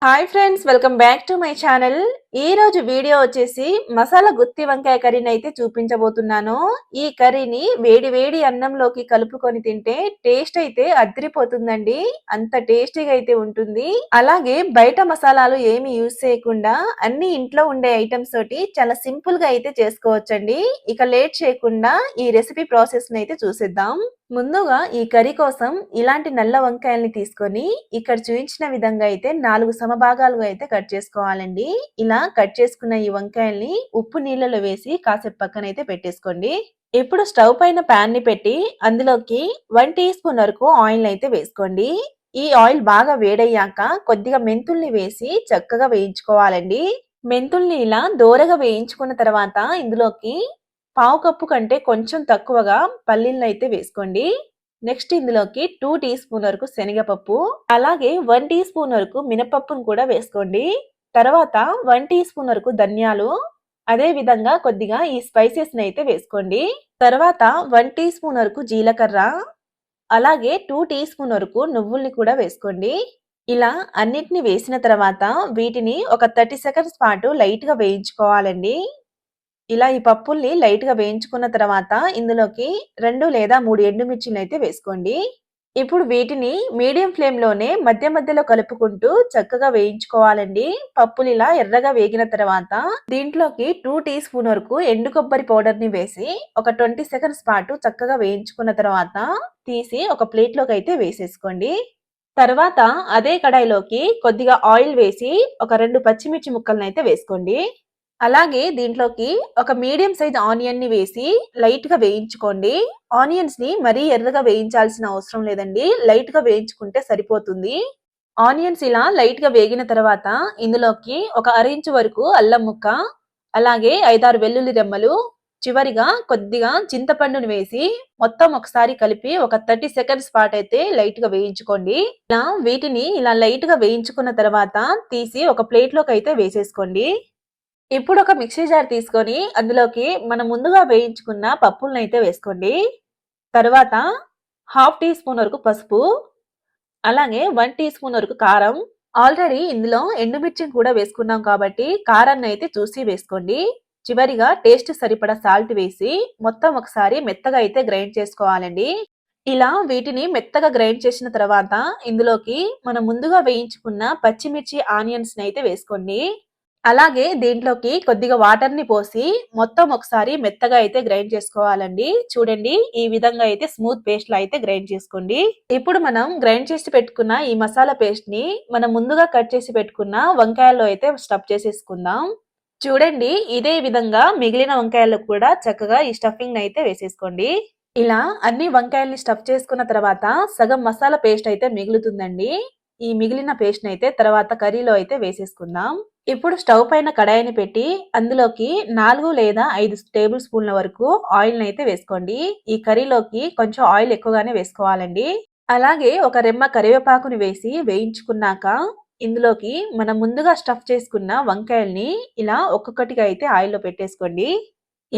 Hi friends, welcome back to my channel. ఈ రోజు video వచ్చేసి మసాలా గుత్తి వంకాయ కర్రీని అయితే చూపించబోతున్నాను. ఈ కర్రీని వేడి వేడి అన్నంలోకి కలుపుకొని తింటే టేస్ట్ అయితే అదిరిపోతుందండి. అంత టేస్టీగా అయితే ఉంటుంది. అలాగే బయట మసాలాలు ఏమి యూజ్ చేయకుండా అన్ని ఇంట్లో ఉండే ఐటమ్స్ తోటి చాలా సింపుల్ గా అయితే చేసుకోవచ్చండి. ఇక లేట్ చేయకుండా ఈ రెసిపీ ప్రాసెస్ ని అయితే చూసేద్దాం. ముందుగా ఈ కర్రీ కోసం ఇలాంటి నల్ల వంకాయల్ని తీసుకొని ఇక్కడ చూపించిన విధంగా అయితే 4 సమభాగాలుగా అయితే కట్ చేసుకోవాలండి. ఇలా కట్ చేసుకున్న ఈ వంకాయల్ని ఉప్పు నీళ్ళలో వేసి కాసేపు పక్కనైతే పెట్టేసుకోండి. ఇప్పుడు స్టవ్ పైన పాన్ ని పెట్టి అందులోకి 1 టీ స్పూన్ వరకు ఆయిల్ అయితే వేసుకోండి. ఈ ఆయిల్ బాగా వేడయ్యాక కొద్దిగా మెంతుల్ని వేసి చక్కగా వేయించుకోవాలండి. మెంతుల్ని ఇలా దోరగా వేయించుకున్న తర్వాత ఇందులోకి పావు కప్పు కంటే కొంచెం తక్కువగా పల్లీలనైతే వేసుకోండి. నెక్స్ట్ ఇందులోకి 2 టీ స్పూన్ వరకు శనగపప్పు, అలాగే 1 టీ స్పూన్ వరకు మినపప్పును కూడా వేసుకోండి. తర్వాత 1 టీ స్పూన్ వరకు ధనియాలు, అదే విధంగా కొద్దిగా ఈ స్పైసెస్ అయితే వేసుకోండి. తర్వాత 1 టీ స్పూన్ వరకు జీలకర్ర, అలాగే 2 టీ స్పూన్ వరకు నువ్వుల్ని కూడా వేసుకోండి. ఇలా అన్నిటిని వేసిన తర్వాత వీటిని ఒక 30 సెకండ్స్ పాటు లైట్ గా వేయించుకోవాలండి. ఇలా ఈ పప్పుల్ని లైట్ గా వేయించుకున్న తర్వాత ఇందులోకి 2 లేదా 3 ఎండుమిర్చిని అయితే వేసుకోండి. ఇప్పుడు వీటిని మీడియం ఫ్లేమ్ లోనే మధ్య మధ్యలో కలుపుకుంటూ చక్కగా వేయించుకోవాలండి. పప్పులు ఇలా ఎర్రగా వేగిన తర్వాత దీంట్లోకి 2 టీ స్పూన్ వరకు ఎండు కొబ్బరి పౌడర్ ని వేసి ఒక 20 సెకండ్స్ పాటు చక్కగా వేయించుకున్న తర్వాత తీసి ఒక ప్లేట్ లోకి అయితే వేసేసుకోండి. తర్వాత అదే కడాయిలోకి కొద్దిగా ఆయిల్ వేసి ఒక 2 పచ్చిమిర్చి ముక్కలను అయితే వేసుకోండి. అలాగే దీంట్లోకి ఒక మీడియం సైజ్ ఆనియన్ ని వేసి లైట్ గా వేయించుకోండి. ఆనియన్స్ ని మరీ ఎర్రగా వేయించాల్సిన అవసరం లేదండి. లైట్ గా వేయించుకుంటే సరిపోతుంది. ఆనియన్స్ ఇలా లైట్ గా వేగిన తర్వాత ఇందులోకి ఒక అరించు వరకు అల్లం ముక్క, అలాగే 5-6 వెల్లుల్లి రెమ్మలు, చివరిగా కొద్దిగా చింతపండుని వేసి మొత్తం ఒకసారి కలిపి ఒక 30 సెకండ్స్ పాటు అయితే లైట్ గా వేయించుకోండి. ఇలా వీటిని ఇలా లైట్ గా వేయించుకున్న తర్వాత తీసి ఒక ప్లేట్ లోకి అయితే వేసేసుకోండి. ఇప్పుడు ఒక మిక్సీ జార్ తీసుకొని అందులోకి మనం ముందుగా వేయించుకున్న పప్పులను అయితే వేసుకోండి. తర్వాత 1/2 టీ స్పూన్ వరకు పసుపు, అలాగే 1 టీ స్పూన్ వరకు కారం. ఆల్రెడీ ఇందులో ఎండుమిర్చిని కూడా వేసుకున్నాం కాబట్టి కారాన్ని అయితే చూసి వేసుకోండి. చివరిగా టేస్ట్ సరిపడా సాల్ట్ వేసి మొత్తం ఒకసారి మెత్తగా అయితే గ్రైండ్ చేసుకోవాలండి. ఇలా వీటిని మెత్తగా గ్రైండ్ చేసిన తర్వాత ఇందులోకి మనం ముందుగా వేయించుకున్న పచ్చిమిర్చి ఆనియన్స్ అయితే వేసుకోండి. అలాగే దీంట్లోకి కొద్దిగా వాటర్ ని పోసి మొత్తం ఒకసారి మెత్తగా అయితే గ్రైండ్ చేసుకోవాలండి. చూడండి, ఈ విధంగా అయితే స్మూత్ పేస్ట్ లా అయితే గ్రైండ్ చేసుకోండి. ఇప్పుడు మనం గ్రైండ్ చేసి పెట్టుకున్న ఈ మసాలా పేస్ట్ ని మనం ముందుగా కట్ చేసి పెట్టుకున్న వంకాయల్లో అయితే స్టఫ్ చేసేసుకుందాం. చూడండి, ఇదే విధంగా మిగిలిన వంకాయల్లో కూడా చక్కగా ఈ స్టఫింగ్ అయితే వేసేసుకోండి. ఇలా అన్ని వంకాయల్ని స్టఫ్ చేసుకున్న తర్వాత సగం మసాలా పేస్ట్ అయితే మిగులుతుందండి. ఈ మిగిలిన పేస్ట్ అయితే తర్వాత కర్రీలో అయితే వేసేసుకుందాం. ఇప్పుడు స్టవ్ పైన కడాయిని పెట్టి అందులోకి 4 లేదా 5 టేబుల్ స్పూన్ల వరకు ఆయిల్ అయితే వేసుకోండి. ఈ కర్రీలోకి కొంచెం ఆయిల్ ఎక్కువగానే వేసుకోవాలండి. అలాగే ఒక రెమ్మ కరివేపాకుని వేసి వేయించుకున్నాక ఇందులోకి మనం ముందుగా స్టఫ్ చేసుకున్న వంకాయల్ని ఇలా ఒక్కొక్కటిగా అయితే ఆయిల్లో పెట్టేసుకోండి.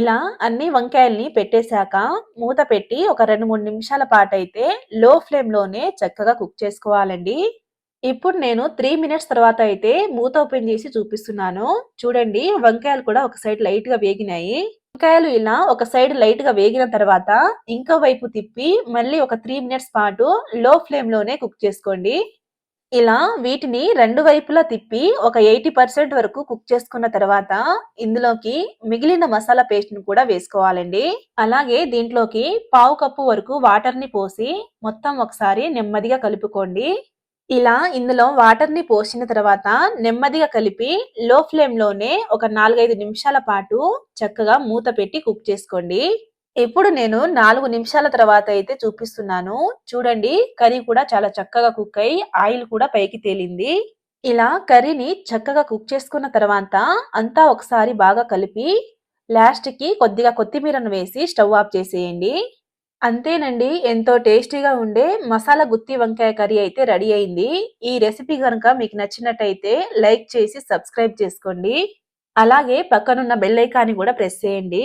ఇలా అన్ని వంకాయల్ని పెట్టేశాక మూత పెట్టి ఒక 2-3 నిమిషాల పాటు అయితే లో ఫ్లేమ్ లోనే చక్కగా కుక్ చేసుకోవాలండి. ఇప్పుడు నేను 3 మినిట్స్ తర్వాత అయితే మూత ఓపెన్ చేసి చూపిస్తున్నాను. చూడండి, వంకాయలు కూడా ఒక సైడ్ లైట్ గా వేగినాయి. వంకాయలు ఇలా ఒక సైడ్ లైట్ గా వేగిన తర్వాత ఇంకో వైపు తిప్పి మళ్ళీ ఒక 3 మినిట్స్ పాటు లో ఫ్లేమ్ లోనే కుక్ చేసుకోండి. ఇలా వీటిని 2 వైపులా తిప్పి ఒక 80% వరకు కుక్ చేసుకున్న తర్వాత ఇందులోకి మిగిలిన మసాలా పేస్ట్ ని కూడా వేసుకోవాలండి. అలాగే దీంట్లోకి పావు కప్పు వరకు వాటర్ ని పోసి మొత్తం ఒకసారి నెమ్మదిగా కలుపుకోండి. ఇలా ఇందులో వాటర్ ని పోసిన తర్వాత నెమ్మదిగా కలిపి లో ఫ్లేమ్ లోనే ఒక 4-5 నిమిషాల పాటు చక్కగా మూత పెట్టి కుక్ చేసుకోండి. ఇప్పుడు నేను 4 నిమిషాల తర్వాత అయితే చూపిస్తున్నాను. చూడండి, కర్రీ కూడా చాలా చక్కగా కుక్ అయి ఆయిల్ కూడా పైకి తేలింది. ఇలా కర్రీని చక్కగా కుక్ చేసుకున్న తర్వాత అంతా ఒకసారి బాగా కలిపి లాస్ట్ కి కొద్దిగా కొత్తిమీరను వేసి స్టవ్ ఆఫ్ చేసేయండి. అంతేనండి, ఎంతో టేస్టీగా ఉండే మసాలా గుత్తి వంకాయ కర్రీ అయితే రెడీ అయింది. ఈ రెసిపీ కనుక మీకు నచ్చినట్టయితే లైక్ చేసి సబ్స్క్రైబ్ చేసుకోండి. అలాగే పక్కనున్న బెల్ ఐకాన్ని కూడా ప్రెస్ చేయండి.